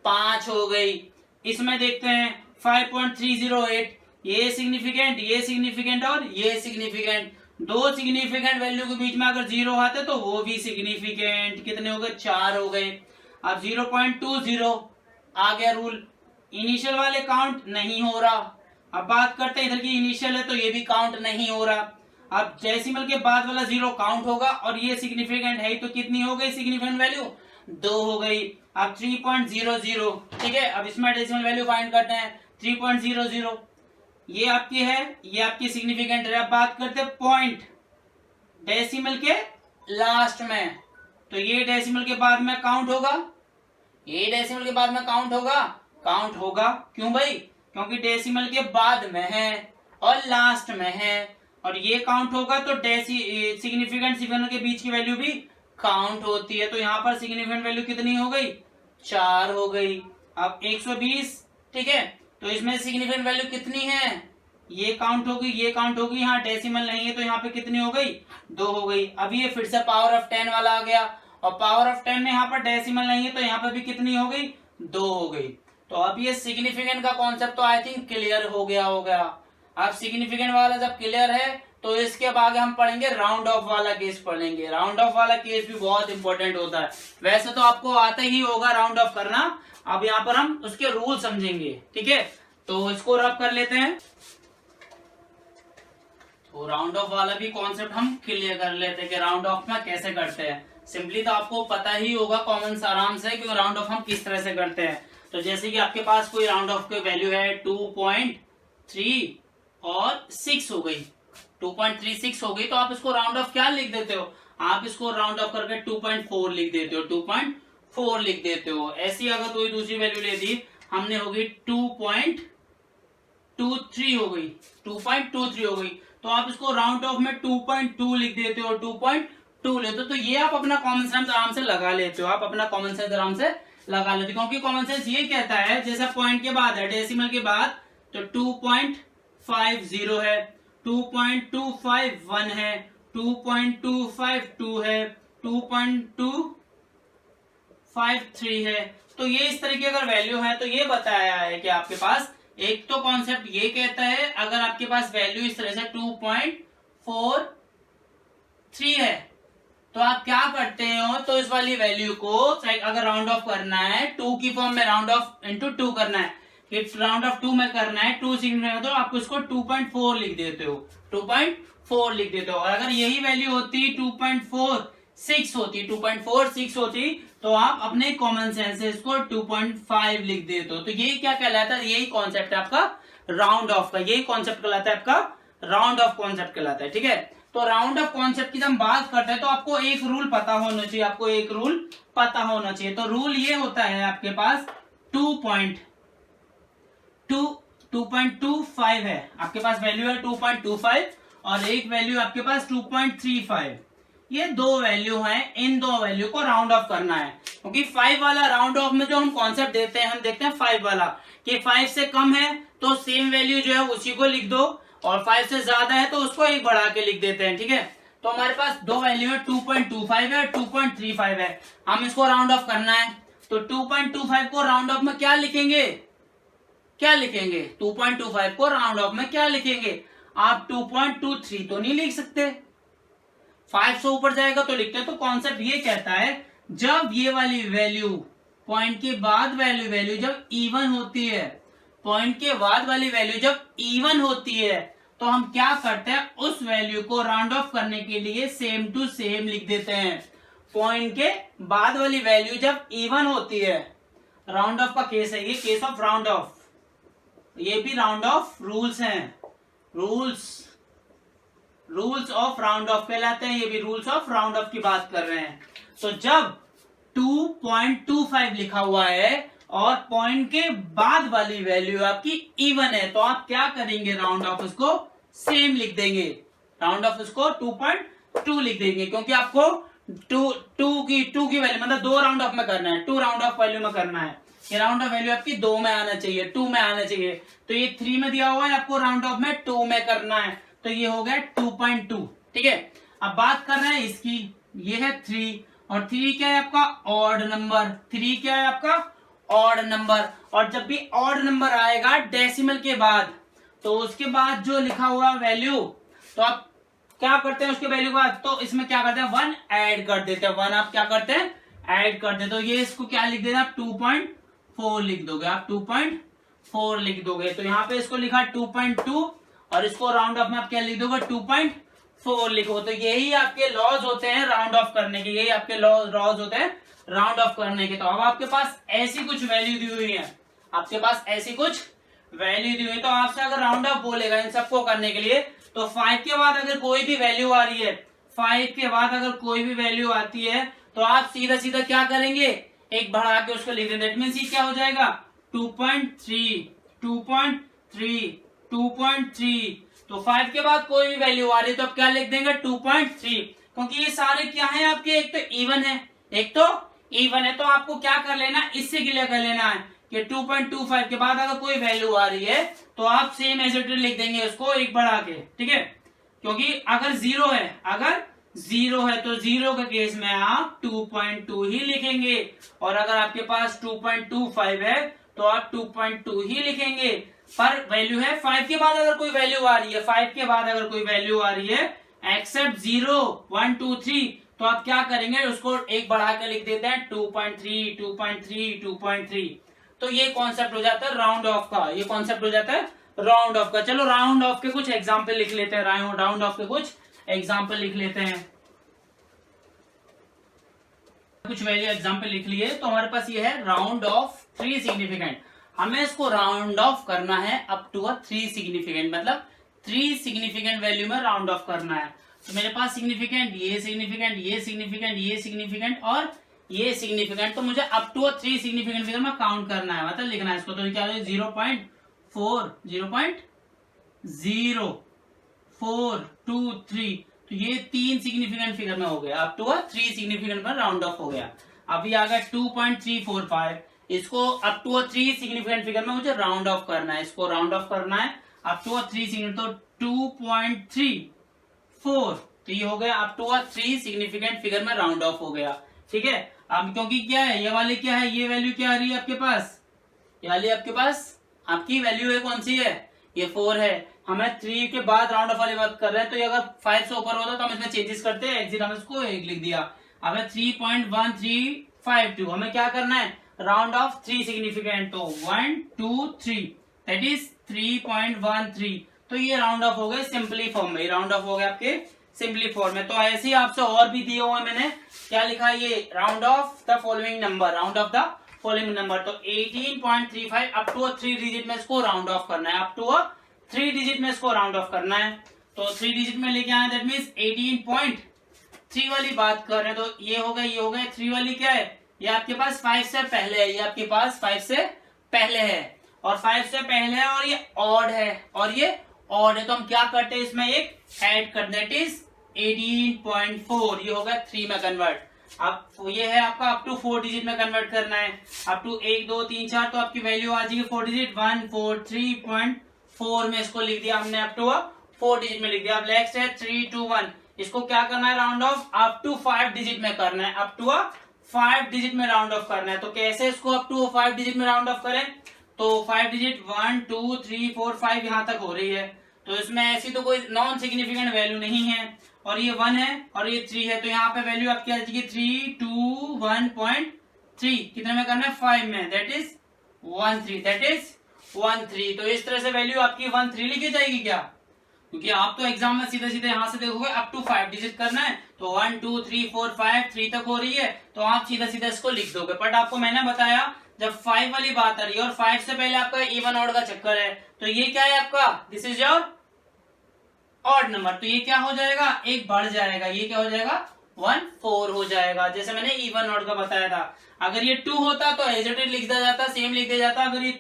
5 हो गई। इसमें देखते हैं 5.308, ये सिग्निफिकेंट और ये सिग्निफिकेंट। 2 सिग्निफिकेंट वैल्यू के बीच में अगर जीरो आते तो वो भी सिग्निफिकेंट। कितने हो गए? 4 हो गए। अब 0.20 आ गया रूल, इनिशियल वाले काउंट नहीं हो रहा। अब बात करते हैं इधर की इनिशियल है तो ये भी काउंट नहीं हो रहा। अब डेसिमल के बाद वाला जीरो काउंट होगा और ये सिग्निफिकेंट है, तो कितनी हो गई सिग्निफिकेंट वैल्यू? 2 हो गई। अब 3.00, ठीक है। अब इसमें डेसिमल वैल्यू फाइंड करते हैं। 3.00 ये आपकी है, ये आपकी सिग्निफिकेंट है। अब बात करते हैं पॉइंट डेसिमल के लास्ट में, तो ये डेसिमल के बाद में काउंट होगा, ये डेसिमल के बाद में काउंट होगा, काउंट होगा। क्यों भाई? क्योंकि डेसिमल के बाद में है और लास्ट में है, और ये काउंट होगा तो सिग्निफिकेंट के बीच की वैल्यू भी काउंट होती है। तो यहाँ पर सिग्निफिकेंट वैल्यू कितनी हो गई? 4 हो गई। अब 120, ठीक है। तो इसमें सिग्निफिकेंट वैल्यू कितनी है? ये काउंट होगी, ये काउंट होगी, यहाँ डेसिमल नहीं है तो यहाँ पे कितनी हो गई? 2 हो गई। अब ये फिर से पावर ऑफ 10 वाला आ गया, और पावर ऑफ 10 में यहाँ पर डेसिमल नहीं है तो यहाँ पे भी कितनी हो गई? 2 हो गई। तो अब ये सिग्निफिकेंट का कॉन्सेप्ट तो आई थिंक क्लियर हो गया होगा। अब सिग्निफिकेंट वाला जब क्लियर है तो इसके बाद हम पढ़ेंगे राउंड ऑफ वाला केस पढ़ेंगे। राउंड ऑफ वाला केस भी बहुत इंपॉर्टेंट होता है। वैसे तो आपको आता ही होगा राउंड ऑफ करना, अब यहाँ पर हम उसके रूल समझेंगे, ठीक है। तो इसको रब कर लेते हैं। तो राउंड ऑफ वाला भी कॉन्सेप्ट हम क्लियर कर लेते हैं कि राउंड ऑफ में कैसे करते हैं। सिंपली तो आपको पता ही होगा कॉमन आराम से कि राउंड ऑफ हम किस तरह से करते हैं। तो जैसे कि आपके पास कोई राउंड ऑफ की वैल्यू है 2.3 और 6 हो गई, 2.36 हो गई, तो आप इसको राउंड ऑफ क्या लिख देते हो? आप इसको राउंड ऑफ करके 2.4 लिख देते हो, 2.4 लिख देते हो। ऐसी अगर कोई दूसरी वैल्यू ले दी हमने, होगी 2.23 हो गई, 2.23 हो गई, तो आप इसको राउंड ऑफ में 2.2 लिख देते हो, 2.2 लेते हो। तो ये आप अपना कॉमन सेंस आराम से लगा लेते हो, आप अपना कॉमन सेंस आराम से लगा लेते हो, क्योंकि कॉमन सेंस ये कहता है जैसे पॉइंट के बाद है, डेसिमल के बाद, तो 2.50 है, 2.251 है, 2.252 है, 2.253 है। तो ये इस तरह की अगर वैल्यू है तो ये बताया है कि आपके पास एक तो कॉन्सेप्ट ये कहता है अगर आपके पास वैल्यू इस तरह से 2.43 है तो आप क्या करते हो, तो इस वाली वैल्यू को अगर राउंड ऑफ करना है 2 की फॉर्म में, राउंड ऑफ इंटू 2 करना है, इफ राउंड ऑफ 2 में करना है, 2 सिग्निफिकेंट तो आपको इसको 2.4 लिख देते हो, 2.4 लिख देते हो। और अगर यही वैल्यू होती 2.46 होती, 2.46 होती तो आप अपने कॉमन सेंस से इसको 2.5 लिख देते हो। तो ये क्या कहलाता है, यही कॉन्सेप्ट है आपका राउंड ऑफ का, यही कॉन्सेप्ट कहलाता है आपका राउंड ऑफ कॉन्सेप्ट कहलाता है। ठीक है, तो राउंड ऑफ कॉन्सेप्ट की जब हम बात करते हैं तो आपको एक रूल पता होना चाहिए, आपको एक रूल पता होना चाहिए। तो रूल ये होता है आपके पास 2.25 है, आपके पास वैल्यू है 2.25 और एक वैल्यू आपके पास 2.35। ये दो वैल्यू हैं, इन दो वैल्यू को राउंड ऑफ करना है, क्योंकि 5 वाला राउंड ऑफ में जो हम कॉन्सेप्ट देते हैं, हम देखते हैं 5 वाला कि 5 से कम है तो सेम वैल्यू जो है उसी को लिख दो, और 5 से ज्यादा है तो उसको एक बढ़ा के लिख देते हैं। ठीक है, तो हमारे पास दो वैल्यू है, 2.25 है, 2.35 है, हम इसको राउंड ऑफ करना है। तो 2.25 को राउंड ऑफ में क्या लिखेंगे, क्या लिखेंगे, 2.25 को राउंड ऑफ में क्या लिखेंगे, आप 2.23 तो नहीं लिख सकते, 5 से ऊपर जाएगा तो लिखते हैं। तो कॉन्सेप्ट ये कहता है जब ये वाली वैल्यू पॉइंट के बाद वैल्यू जब इवन होती है, पॉइंट के बाद वाली वैल्यू जब इवन होती है तो हम क्या करते हैं, उस वैल्यू को राउंड ऑफ करने के लिए सेम टू सेम लिख देते हैं। पॉइंट के बाद वाली वैल्यू जब इवन होती है, राउंड ऑफ का केस है ये, केस ऑफ राउंड ऑफ, ये भी राउंड ऑफ रूल्स हैं, रूल्स ऑफ राउंड ऑफ कहलाते हैं, ये भी रूल्स ऑफ राउंड ऑफ की बात कर रहे हैं। तो जब 2.25 लिखा हुआ है और पॉइंट के बाद वाली वैल्यू आपकी इवन है तो आप क्या करेंगे, राउंड ऑफ उसको सेम लिख देंगे, राउंड ऑफ उसको 2.2 लिख देंगे, क्योंकि आपको 2 की वैल्यू मतलब 2 राउंड ऑफ में करना है, 2 राउंड ऑफ वैल्यू में करना है। ये राउंड ऑफ वैल्यू आपकी 2 में आना चाहिए, 2 में आना चाहिए, तो ये 3 में दिया हुआ है, आपको राउंड ऑफ में 2 में करना है, तो ये हो गया 2.2। ठीक है, अब बात कर रहे हैं इसकी, ये है 3 और 3 क्या है आपका ऑड नंबर, 3 क्या है आपका ऑड नंबर। और जब भी ऑड नंबर आएगा डेसिमल के बाद तो उसके बाद जो लिखा हुआ वैल्यू, तो आप क्या करते हैं उसके वैल्यू के बाद, तो इसमें क्या करते हैं 1 ऐड कर देते हैं, 1 आप क्या करते हैं ऐड कर देते हो। ये इसको क्या लिख देना, 2.4 लिख दोगे, आप 2.4 लिख दोगे। तो यहाँ पे इसको लिखा 2.2 और इसको राउंड ऑफ में आप क्या लिख दोगे 2.4 लिखो। तो यही आपके लॉज होते हैं राउंड ऑफ करने के, यही आपके लॉज होते हैं राउंड ऑफ करने के। तो अब आपके पास ऐसी कुछ वैल्यू दी हुई है, आपके पास ऐसी कुछ वैल्यू दी हुई है, तो आपसे अगर राउंड ऑफ बोलेगा इन सबको करने के लिए, तो 5 के बाद अगर कोई भी वैल्यू आ रही है, 5 के बाद अगर कोई भी वैल्यू आती है तो आप सीधा सीधा क्या करेंगे, एक बढ़ा के उसको लिख देंगे। दैट मींस ये क्या हो जाएगा 2.3, 2.3, 2.3। तो 5 के बाद कोई भी वैल्यू आ रही है तो आप क्या लिख देंगे 2.3, क्योंकि ये सारे क्या है आपके, एक तो इवन है, एक तो इवन है। तो आपको क्या कर लेना, इससे क्लियर कर लेना है कि 2.25 के बाद अगर कोई वैल्यू आ रही है तो आप सेम एज इट इज लिख देंगे उसको एक बढ़ा के। ठीक है, क्योंकि अगर 0 है, अगर 0 है तो 0 के केस में आप 2.2 ही लिखेंगे, और अगर आपके पास 2.25 है तो आप 2.2 ही लिखेंगे। पर वैल्यू है 5 के बाद अगर कोई वैल्यू आ रही है, 5 के बाद अगर कोई वैल्यू आ रही है एक्सेप्ट 0, 1, 2, 3, तो आप क्या करेंगे उसको एक बढ़ा के लिख देते हैं 2.3, 2.3, 2.3। तो ये कॉन्सेप्ट हो जाता है राउंड ऑफ का, ये कॉन्सेप्ट हो जाता है राउंड ऑफ का। चलो राउंड ऑफ के कुछ एग्जाम्पल लिख लेते हैं, राउंड ऑफ के कुछ एग्जाम्पल लिख लेते हैं। कुछ वैल्यू एग्जाम्पल लिख लिए, तो हमारे पास ये है राउंड ऑफ 3 सिग्निफिकेंट। हमें इसको राउंड ऑफ करना है अप टू 3 सिग्निफिकेंट, मतलब 3 सिग्निफिकेंट वैल्यू में राउंड ऑफ करना है। तो मेरे पास सिग्निफिकेंट, ये सिग्निफिकेंट, ये सिग्निफिकेंट, ये सिग्निफिकेंट और ये सिग्निफिकेंट, तो मुझे अप टू 3 सिग्निफिकेंट फिगर में काउंट करना है, मतलब लिखना है इसको। तो क्या हो जाए 0.4, 0.0423, तो ये 3 सिग्निफिकेंट फिगर में हो गया, अप टू 3 सिग्निफिकेंट पर राउंड ऑफ हो गया। अभी आ गया 2.345, इसको अप टू 3 सिग्निफिकेंट फिगर में मुझे राउंड ऑफ करना है, इसको राउंड ऑफ करना है अप टू 3 सिग्निफिकेंट, तो 2.34, तो ये हो गया अप टू 3 सिग्निफिकेंट फिगर में राउंड ऑफ हो गया। ठीक है, अब क्योंकि क्या है ये वाली क्या है, ये वैल्यू क्या आ रही है आपके पास, ये वाली आपके पास आपकी वैल्यू है कौन सी है, ये 4 है। हमें 3 के बाद राउंड ऑफ वाली बात कर रहे हैं, तो ये अगर 5 से ऊपर होता तो हम इसमें चेंजेस करते हैं, एग्जिट हम इसको 1 लिख दिया। अब 3.1352, हमें क्या करना है राउंड ऑफ 3 सिग्निफिकेंट, तो 1 2 3 दैट इज 3.13। तो ये राउंड ऑफ हो गए सिंपली फॉर्म में, राउंड ऑफ हो गए आपके सिंपली फॉर्म में। तो ऐसे ही आपसे और भी दिए हुए, मैंने क्या लिखा है, ये round of the following number, round of the following number. तो 18.35 अप टू 3 डिजिट में इसको राउंड ऑफ करना है, अप टू 3 डिजिट में इसको राउंड ऑफ करना है। तो 3 डिजिट में लेके आए, दैट मीन्स 18.3 वाली बात कर रहे हैं। तो ये हो गए, ये हो गए। 3 वाली क्या है, ये आपके पास 5 से पहले है, ये आपके पास 5 से पहले है, और 5 से पहले है, और ये ऑड है, और ये ऑड है। तो हम क्या करते हैं, इसमें एक ऐड कर, दैट इज 18.4, ये होगा 3 में कन्वर्ट। अब ये है आपका अप टू 4 डिजिट में कन्वर्ट करना है, अप टू 1 2 3 4, तो आपकी वैल्यू आ जाएगी 4 डिजिट, 143.4 में इसको लिख दिया हमने, अप टू 4 डिजिट में लिख दिया। अब नेक्स्ट है 3 2 1, इसको क्या करना है, round off up to 5 digit में करना है, अप टू 5 डिजिट में राउंड ऑफ करना है। तो कैसे इसको अप टू 5 डिजिट में राउंड ऑफ करें, तो 5 डिजिट 1 2 3 4 5 यहां तक हो रही है, तो इसमें ऐसी तो कोई नॉन सिग्निफिकेंट वैल्यू नहीं है, और ये 1 है और ये 3 है, तो यहाँ पे वैल्यू आपकी आ जाएगी 3 2 1.3, कितने में करना है, 5 में, दैट इज 13, दैट इज 13। तो इस तरह से वैल्यू आपकी 13 लिखी जाएगी क्या, क्योंकि आप तो एग्जाम में सीधे सीधे यहां से देखोगे अप टू 5 डिजिट करना है, तो 1 2 3 4 5 3 तक हो रही है, तो आप सीधा सीधा इसको लिख दोगे। बट आपको मैंने बताया जब 5 वाली बात आ रही है और 5 से पहले आपका इवन ऑड का चक्कर है, तो ये क्या है आपका, this is your odd number, तो ये क्या हो जाएगा, एक बढ़ जाएगा, ये क्या हो जाएगा 1 4 हो जाएगा, जैसे मैंने इवन ऑड का बताया था। अगर ये 2 होता तो एज इट इज लिख दिया जाता, सेम लिख दिया जाता, अगर ये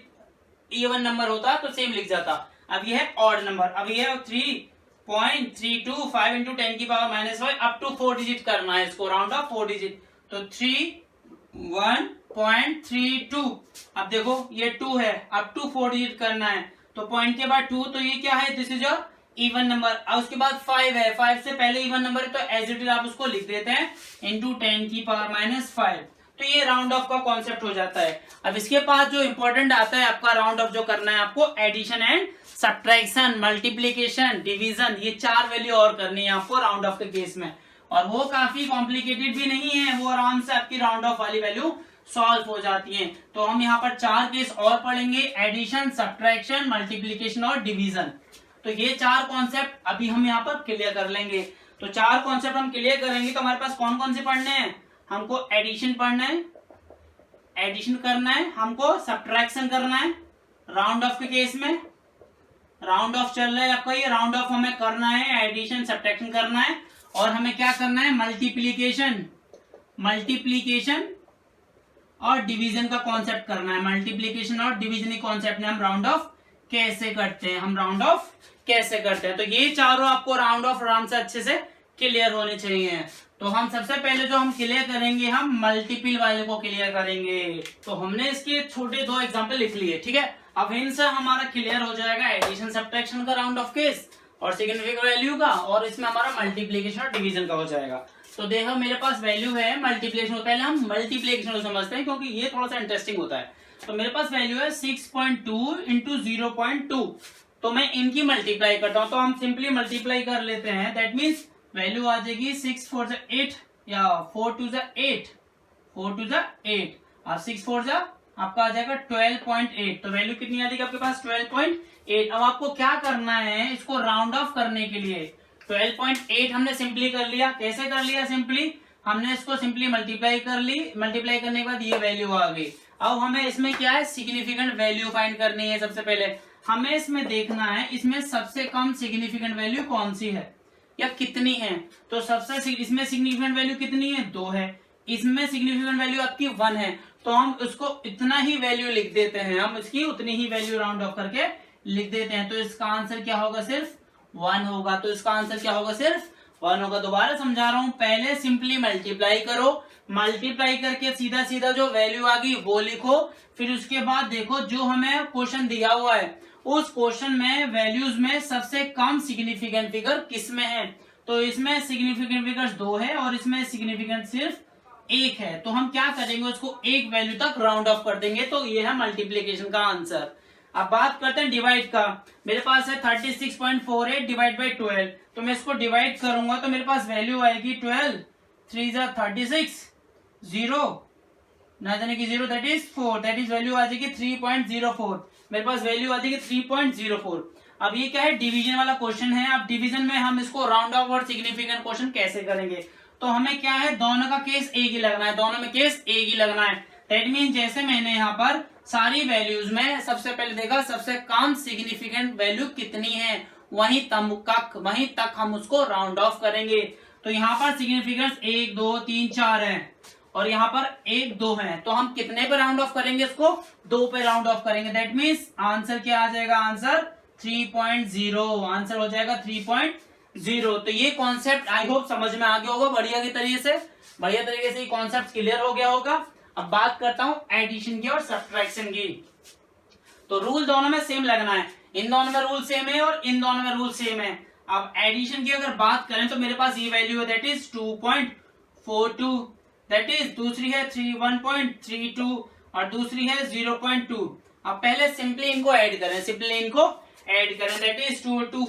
इवन नंबर होता तो सेम लिख जाता। अब ये है ऑड नंबर, अब ये 3.325 इंटू 10 की पावर -5 अप टू 4 डिजिट करना है इसको, राउंड ऑफ 4 डिजिट, तो 31.32। अब देखो ये 2 है, अप टू 4 डिजिट करना है, तो पॉइंट के बाद 2, तो ये क्या है, this is your even number. अब उसके बाद 5 है, 5 से पहले इवन नंबर है, तो एज इट इज आप उसको लिख देते हैं इंटू 10 की पावर -5। तो ये राउंड ऑफ का कॉन्सेप्ट हो जाता है। अब इसके पास जो इंपॉर्टेंट आता है आपका राउंड ऑफ जो करना है आपको, addition and subtraction, multiplication, division, ये 4 वैल्यू और करनी है आपको राउंड ऑफ के केस में, और वो काफी कॉम्प्लिकेटेड भी नहीं है, वो आराम से आपकी राउंड ऑफ वाली वैल्यू सॉल्व हो जाती है। तो हम यहाँ पर 4 केस और पढ़ेंगे, एडिशन, सब्ट्रैक्शन, मल्टीप्लीकेशन और डिवीजन। तो ये 4 कॉन्सेप्ट अभी हम यहाँ पर क्लियर कर लेंगे। तो 4 कॉन्सेप्ट हम क्लियर करेंगे, तो हमारे पास कौन कौन से पढ़ने हैं, हमको एडिशन पढ़ना है, एडिशन करना है, हमको सब्ट्रैक्शन करना है राउंड ऑफ के केस में, राउंड ऑफ चल रहा है आपका, ये राउंड ऑफ हमें करना है, एडिशन सब्ट्रैक्शन करना है, और हमें क्या करना है, मल्टीप्लीकेशन, मल्टीप्लीकेशन और डिवीजन का कॉन्सेप्ट करना है। मल्टीप्लीकेशन और डिवीजन के कॉन्सेप्ट में हम राउंड ऑफ कैसे करते हैं, हम राउंड ऑफ कैसे करते हैं। तो ये चारों आपको राउंड ऑफ आराम से अच्छे से क्लियर होने चाहिए। तो हम सबसे पहले जो हम क्लियर करेंगे, हम मल्टीपल वाले को क्लियर करेंगे। तो हमने इसके छोटे 2 एग्जांपल लिख लिए, ठीक है। अब इनसे हमारा क्लियर हो जाएगा एडिशन सब्ट्रैक्शन का राउंड ऑफ केस और सिग्निफिकेंट वैल्यू का, और इसमें हमारा मल्टीप्लीकेशन और डिवीजन का हो जाएगा। तो देखो मेरे पास वैल्यू है मल्टीप्लीकेशन, पहले हम मल्टीप्लीकेशन को समझते हैं क्योंकि ये थोड़ा सा इंटरेस्टिंग होता है। तो मेरे पास वैल्यू है 6.2 इंटू 0.2, तो मैं इनकी मल्टीप्लाई करता हूं, तो हम सिंपली मल्टीप्लाई कर लेते हैं, दैट मीन्स वैल्यू आ जाएगी 6 4 जा 8 या 4 2 जा 8, 4 2 जा 8 और 6 4 जा आपका आ जाएगा 12.8। तो वैल्यू कितनी आ जाएगी आपके पास 12.8। अब आपको क्या करना है, इसको राउंड ऑफ करने के लिए 12.8 हमने सिंपली कर लिया। कैसे कर लिया, सिंपली हमने इसको सिंपली मल्टीप्लाई कर ली, मल्टीप्लाई करने के बाद ये वैल्यू आ गई। अब हमें इसमें क्या है, सिग्निफिकेंट वैल्यू फाइंड करनी है। सबसे पहले हमें इसमें देखना है इसमें सबसे कम सिग्निफिकेंट वैल्यू कौन सी है या कितनी है। तो सबसे इसमें सिग्निफिकेंट वैल्यू कितनी है, 2 है। इसमें सिग्निफिकेंट वैल्यू आपकी 1 है, तो हम उसको इतना ही वैल्यू लिख देते हैं, हम इसकी उतनी ही वैल्यू राउंड ऑफ करके लिख देते हैं। तो इसका आंसर क्या होगा, सिर्फ 1 होगा। तो इसका आंसर क्या होगा, सिर्फ 1 होगा। दोबारा समझा रहा हूं, पहले सिंपली मल्टीप्लाई करो, मल्टीप्लाई करके सीधा सीधा जो वैल्यू आ गई वो लिखो। फिर उसके बाद देखो जो हमें क्वेश्चन दिया हुआ है उस क्वेश्चन में वैल्यूज में सबसे कम सिग्निफिकेंट फिगर किस में है। तो इसमें सिग्निफिकेंट फिगर्स 2 है और इसमें सिग्निफिकेंट सिर्फ 1 है। तो हम क्या करेंगे, उसको एक वैल्यू तक राउंड ऑफ कर देंगे। तो ये है मल्टीप्लीकेशन का आंसर। अब बात करते हैं डिवाइड का। मेरे पास है 36.48 डिवाइड बाई 12, तो मैं इसको डिवाइड करूंगा तो मेरे पास वैल्यू आएगी 12 3 जा 36 0 ना जाने की 0 that is 4, that is value आ जाएगी 3.04। मेरे पास वैल्यू आ जाएगी 3.04। अब ये क्या है, डिवीजन वाला क्वेश्चन है। अब डिवीजन में हम इसको राउंड ऑफ और सिग्निफिकेंट क्वेश्चन कैसे करेंगे, तो हमें क्या है, दोनों का केस एक ही लगना है, दोनों में केस एक ही लगना है। दैट मीन जैसे मैंने यहाँ पर सारी वैल्यूज में सबसे पहले देखा सबसे कम सिग्निफिकेंट वैल्यू कितनी है, वहीं तक हम उसको राउंड ऑफ करेंगे। तो यहाँ पर सिग्निफिकेंस 1 2 3 4 है और यहाँ पर 1 2 है, तो हम कितने पे राउंड ऑफ करेंगे, इसको 2 पे राउंड ऑफ करेंगे। दैट मीन्स आंसर क्या आ जाएगा, आंसर 3.0, आंसर हो जाएगा 3.0। तो ये कॉन्सेप्ट आई होप समझ में आ गया होगा बढ़िया तरीके से ये कॉन्सेप्ट क्लियर हो गया होगा। अब बात करता हूँ एडिशन की और सब्ट्रैक्शन की। तो रूल दोनों में सेम लगना है, इन दोनों में रूल सेम है और इन दोनों में रूल सेम है। अब एडिशन की अगर बात करें तो मेरे पास ये वैल्यू है दैट इज 2.42, दैट इज दूसरी है 1.32 और दूसरी है 0.2। अब पहले सिंपली इनको ऐड करें, दैट इज 2 2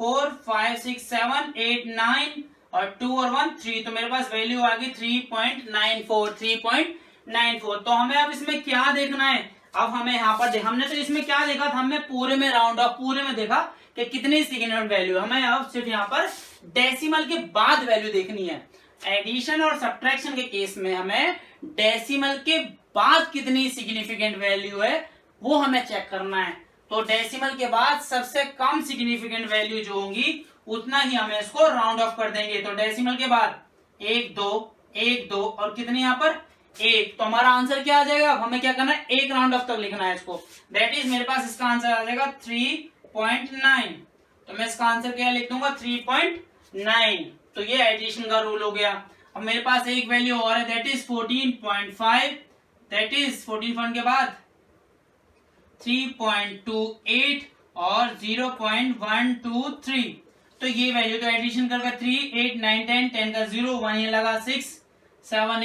4 5 6 7 8 9 और 2 और 1 3, तो मेरे पास वैल्यू आ गई 3.94। तो हमें अब इसमें क्या देखना है, अब हमें यहाँ पर हमने तो इसमें क्या देखा था, हमने पूरे में राउंड ऑफ पूरे में देखा कि कितनी सिग्निफिकेंट वैल्यू, हमें अब सिर्फ यहाँ पर डेसिमल के बाद वैल्यू देखनी है। एडिशन और सब्ट्रैक्शन के केस में हमें डेसिमल के बाद कितनी सिग्निफिकेंट वैल्यू है वो हमें चेक करना है। तो डेसिमल के बाद सबसे कम सिग्निफिकेंट वैल्यू जो होंगी उतना ही हमें इसको राउंड ऑफ कर देंगे। तो डेसिमल के बाद 1 2 और कितनी यहाँ पर 1, तो हमारा आंसर क्या आ जाएगा, अब हमें क्या करना है, एक राउंड ऑफ तक लिखना है इसको। दैट इज मेरे पास इसका आंसर आ जाएगा 3.9, तो मैं इसका आंसर क्या लिख दूंगा 3.9। तो ये एडिशन का रूल हो गया। अब मेरे पास एक वैल्यू और है दैट इज 14.5, दैट इज 14 के बाद 3.28 और 0.123, तो ये वैल्यू तो एडिशन करके 3 8 9 10 10 का 0 1 ये लगा 6 7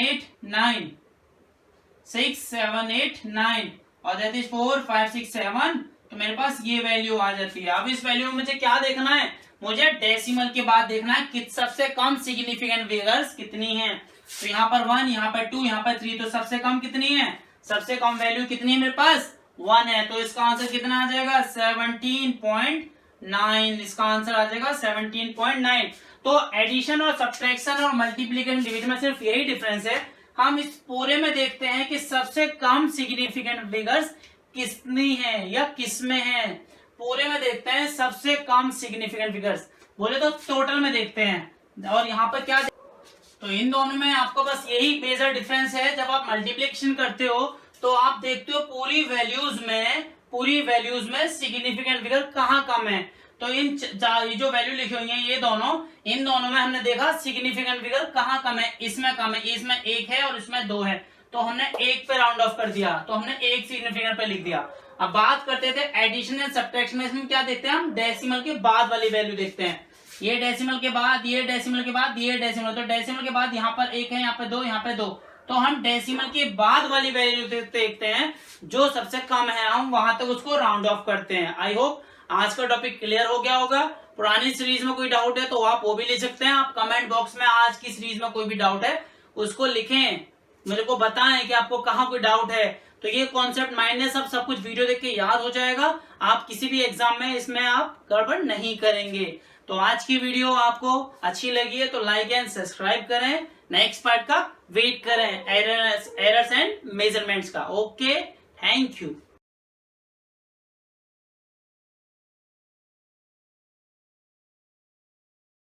8 9 और दैट इज 4 5 6 7, तो मेरे पास ये वैल्यू आ जाती है। अब इस वैल्यू में मुझे क्या देखना है, मुझे डेसिमल के बाद देखना है कि सबसे कम सिग्निफिकेंट फिगर्स कितनी हैं। तो यहाँ पर 1, यहाँ पर 2, यहाँ पर 3, तो सबसे कम कितनी है, सबसे कम वैल्यू कितनी है मेरे पास 1 है, तो इसका आंसर कितना आ जाएगा 17.9, इसका आंसर आ जाएगा 17.9। तो एडिशन और सब्ट्रैक्शन और मल्टीप्लिकेशन डिवीजन में सिर्फ यही डिफरेंस है, हम इस पूरे में देखते हैं कि सबसे कम सिग्निफिकेंट फिगर्स कितनी है या किसमें है। पूरे में देखते हैं सबसे कम सिग्निफिकेंट फिगर्स, बोले तो टोटल में देखते हैं। और यहाँ पर क्या, तो इन दोनों में आपको बस यही मेजर डिफरेंस है, जब आप मल्टीप्लिकेशन करते हो तो आप देखते हो पूरी वैल्यूज में सिग्निफिकेंट फिगर कहाँ कम है। तो इन जो वैल्यू लिखी हुई है ये इन दोनों में हमने देखा सिग्निफिकेंट फिगर कहाँ कम है, इसमें कम है, इसमें 1 है और इसमें 2 है, तो हमने 1 पे राउंड ऑफ कर दिया, तो हमने 1 सिग्निफिकेंट पे लिख दिया। अब बात करते थे एडिशन एंड सब्ट्रैक्शन में, इसमें क्या देखते हैं हम, डेसिमल के बाद वाली वैल्यू देखते हैं। ये डेसिमल के बाद, ये डेसिमल के बाद, ये डेसिमल, तो डेसिमल के बाद यहाँ पर 1 है, यहाँ पे 2, यहाँ पे 2, तो हम डेसिमल के बाद वाली वैल्यू देखते हैं, जो सबसे कम है हम वहां तक उसको राउंड ऑफ करते हैं। आई होप आज का टॉपिक क्लियर हो गया होगा। पुरानी सीरीज में कोई डाउट है तो आप वो भी ले सकते हैं, आप कमेंट बॉक्स में आज की सीरीज में कोई भी डाउट है उसको लिखें, मेरे को बताएं कि आपको कहाँ कोई डाउट है। तो ये कॉन्सेप्ट माइंड में सब कुछ वीडियो देख के याद हो जाएगा, आप किसी भी एग्जाम में इसमें आप गड़बड़ नहीं करेंगे। तो आज की वीडियो आपको अच्छी लगी है तो लाइक एंड सब्सक्राइब करें, नेक्स्ट पार्ट का वेट करें एरर्स एंड मेजरमेंट्स का। Okay, thank you.